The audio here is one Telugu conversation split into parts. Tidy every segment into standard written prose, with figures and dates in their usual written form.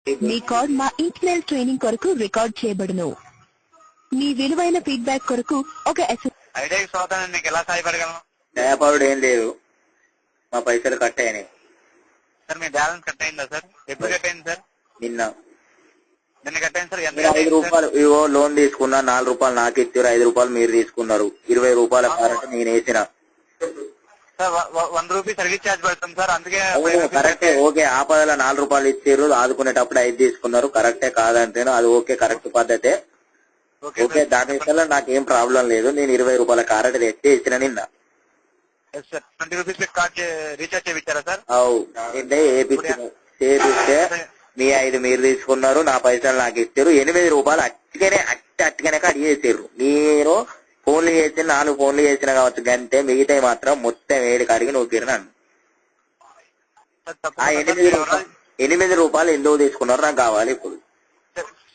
మీ కాల్ మా ఇంటర్నల్ ట్రైనింగ్ కొరకు రికార్డ్ చేయబడును. మీ విలువైన ఫీడ్బ్యాక్ కొరకు ఒక ఐడియా సోదరుని మీకు ఎలా సహాయపడగలను? దయాపరుడు ఏం లేదు, మా పైసలు కట్ అయినాయి సార్. మీ బ్యాలెన్స్ కట్ అయిందా సార్? ఎప్పుడు కట్ అయింది సార్? నిన్న కట్ అయింది సార్. ఎంత? 5 రూపాయలు ఇవో లోన్ తీసుకున్నా, 4 రూపాయలు నాకు ఇచ్చారు, 5 రూపాయలు మీరు తీసుకున్నారు, 20 రూపాయల కరెంట్ నేను వేసిన సార్. 1 రూపీ సర్వీస్ ఛార్జ్ పెడతాం సార్, అందుకే. కరెక్టే, ఓకే. ఆపదల 4 రూపాయలు ఇచ్చారు, ఆదుకునేటప్పుడు 5 తీసుకున్నారు, కరెక్టే కాదంటేను అది ఓకే, కరెక్ట్ పద్ధతే, ఓకే. దాని విషయంలో నాకేం ప్రాబ్లం లేదు. నేను 20 రూపాయల కరెంట్ తెచ్చి ఇచ్చిన నిన్న. 20 రూపీస్ కార్డ్ రీఛార్జ్ చేయించారా సార్? అంటే చేపిస్తే మీ 5 మీరు తీసుకున్నారు, నా పైసలు నాకు ఇచ్చారు, 8 రూపాయలు అట్టుకనే కట్ చేసారు. మీరు ఫోన్లు చేసి 4 ఫోన్లు చేసిన కావచ్చు గంటే, మిగతా మాత్రం మొత్తం 7 కడిగి నువ్వు తిరిగినాను. ఆ 8 రూపాయలు ఎందుకు తీసుకున్నారు నాకు కావాలి ఇప్పుడు.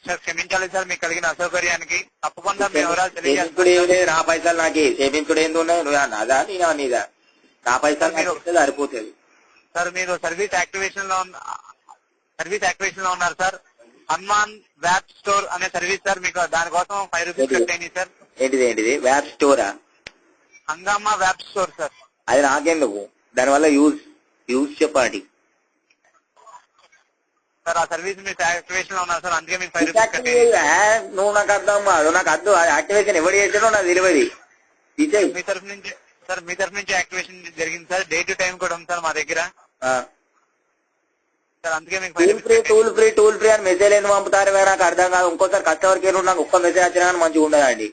సార్ క్షమించాలి సార్ మీకు కలిగిన అసౌకర్యానికి. తప్పకుండా మీ వివరాలు తెలియజేస్తారు. నా పైసలు నాకు చేపించుడు ఏంది ఉన్నాయి, నువ్వు నాదా నేనా నీదా? నా పైసలు మీరు సరిపోతుంది సార్. మీరు సర్వీస్ యాక్టివేషన్ లో ఉన్నారు సార్. హనుమాన్ వ్యాప్ స్టోర్ అనే సర్వీస్ సార్. మీకు దానికోసం 5 రూపీస్ కట్ అయింది సార్. ఏంటిది వ్యాప్ స్టోరా? హంగామా వ్యాప్ స్టోర్ సార్. అది నాకెందుకు, దానివల్ల యూజ్ చెప్పండి సార్. ఆ సర్వీస్ మీరు యాక్టివేషన్ లో ఉన్నారు సార్, అందుకే మీకు 5 రూపీస్ కట్ అయింది. నువ్వు నాకు అర్థం కాదు, నాకు అర్థం యాక్టివేషన్ ఎవరు చేసానో నాకు తెలియదు. మీ తరఫు నుంచి సార్, మీ తరఫు నుంచి యాక్టివేషన్ జరిగింది సార్. డే టు టైం కూడా ఉంది సార్ మా దగ్గర సార్, అందుకే మీకు టూల్ ఫ్రీ అని మెసేజ్ ఎందుకు పంపుతారు నాకు అర్థం కాదు. ఇంకోసారి కస్టమర్ కేర్ నాకు ఒక్క మెసేజ్ వచ్చినా కానీ మంచిగా ఉండదండి.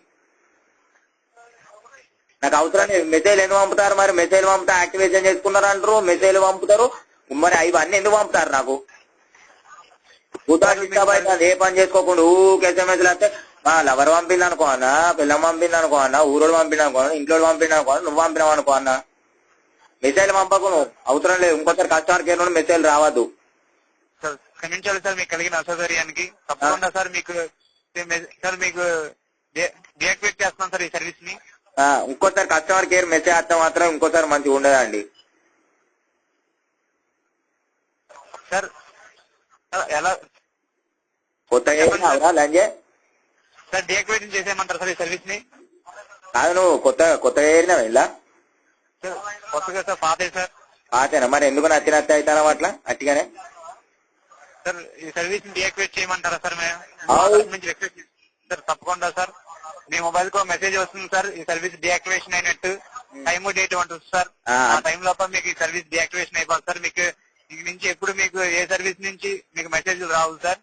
నాకు అవసరం మెసేజ్ ఎందుకు పంపుతారు? మరి మెసేజ్ పంపుతా యాక్టివేషన్ చేసుకున్నారు అంటారు, మెసేజ్ పంపుతారు, మరి అవన్నీ ఎందుకు పంపుతారు నాకు? ఏ పని చేసుకోకుండా ఎస్ఎంఎస్లు వస్తే లవర్ పంపింది అనుకో అన్న, పిల్లం పంపింది అనుకో అన్న, ఊరోడు పంపింది అనుకో, ఇంట్లో పంపింది అనుకో, నువ్వు పంపినావు అనుకో అన్న. మెసేజ్ పంపకు నువ్వు, అవసరం లేదు. ఇంకోసారి కస్టమర్ కేర్ నుండి మెసేజ్ రావద్దు సార్. క్షమించాలి సార్ మీకు కలిగిన అసౌకర్యానికి. తప్పకుండా సార్ మీకు డియాక్టివేట్ చేస్తున్నాం సార్ ఈ సర్వీస్ ని. ఇంకోసారి కస్టమర్ కేర్ మెసేజ్ వస్తే మాత్రం ఇంకోసారి మంచిగా ఉండదండి సార్. ఎలా కొత్తగా లంజే సార్ డియాక్టివేషన్ చేసేయమంటారు సార్ ఈ సర్వీస్ ని? కాదు, నువ్వు కొత్తగా ఏరినావు ఇలా? కొత్తగా సార్, పాతే సార్. పాతేనా? మరి ఎందుకు నచ్చినట్టు అవుతారా అట్లా అట్టిగానే? సార్ ఈ సర్వీస్ ని డియాక్టివేట్ చేయమంటారా సార్? మేము సార్ తప్పకుండా సార్. మీ మొబైల్ కు మెసేజ్ వస్తుంది సార్, ఈ సర్వీస్ డియాక్టివేషన్ అయినట్టు. టైమ్ డేట్ ఉంటుంది సార్. ఆ టైం లోపల మీకు ఈ సర్వీస్ డియాక్టివేషన్ అయిపోతుంది సార్. మీకు నుంచి ఎప్పుడు మీకు ఏ సర్వీస్ నుంచి మీకు మెసేజ్ రావు సార్.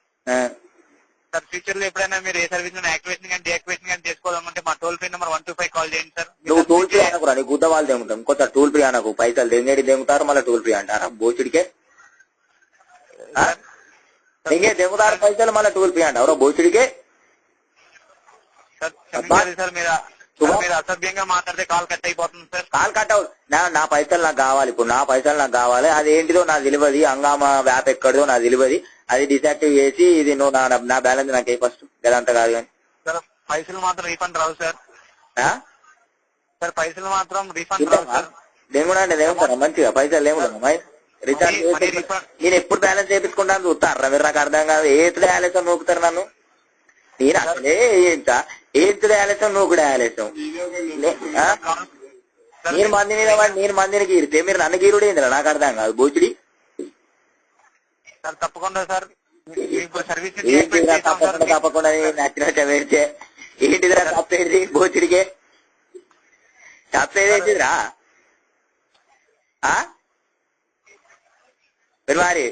సార్ ఫ్యూచర్ లో ఎప్పుడైనా మీరు ఏ సర్వీస్ యాక్టివేషన్ కానీ డియాక్టివేషన్ కానీ చేసుకోవాలనుకుంటే మా టోల్ ఫ్రీ నెంబర్ 125 కాల్ చేయండి సార్. నువ్వు టోల్ ఫ్రీ అనకు, నీ గుద్ద వాళ్ళు దేముతాం. ఇంకోసారి టోల్ ఫ్రీ అనకు, పైసలు దెంగేడి దేముతారు, మళ్ళీ టోల్ ఫ్రీ అంటారా? బోచుడికే దెంగుతారు పైసలు, మళ్ళీ టోల్ ఫ్రీ అంటారు బోచుడికే. సార్ మీరు అసభ్యంగా మాట్లాడితే కాల్ కట్ అయిపోతుంది సార్. కాల్ కట్ అవు, నా పైసలు నాకు కావాలి ఇప్పుడు, నా పైసలు నాకు కావాలి. అది ఏంటిదో నాకు తెలియదు, హంగామా వ్యాప్ ఎక్కడదో నాకు తెలియదు. అది డిసాక్టివ్ చేసి ఇది నువ్వు నా బ్యాలెన్స్ నాకు ఫస్ట్ గదంతా కాదు కానీ. సార్ పైసలు మాత్రం రీఫండ్ రావు సార్. సార్ పైసలు మాత్రం రీఫండ్ రావు సార్. దేముడా అంటే దేముతారా మంచిగా పైసలు ఏముండదు రీఛార్జ్. నేను ఎప్పుడు బ్యాలెన్స్ చేయించుకుంటాను చూస్తారా మీరు? నాకు అర్థం కాదు. ఏతుడే ఆలస్యం నూకుతారు నన్ను. నేను అసలే ఏంటిదే ఆలస్యం నూకుడే ఆలస్యం. నేను మంది మీద నేను మందిని గీరితే మీరు నన్ను గీరుడు ఏందిరా? నాకు అర్థం కాదు బోచుడి. సార్ తప్పకుండా సార్ సర్వీస్ తప్పకుండా నచ్చినట్టు పెడితే ఏంటిదిరా తప్పేది? బోచుడికే తప్పేదేంటిదిరా? మరి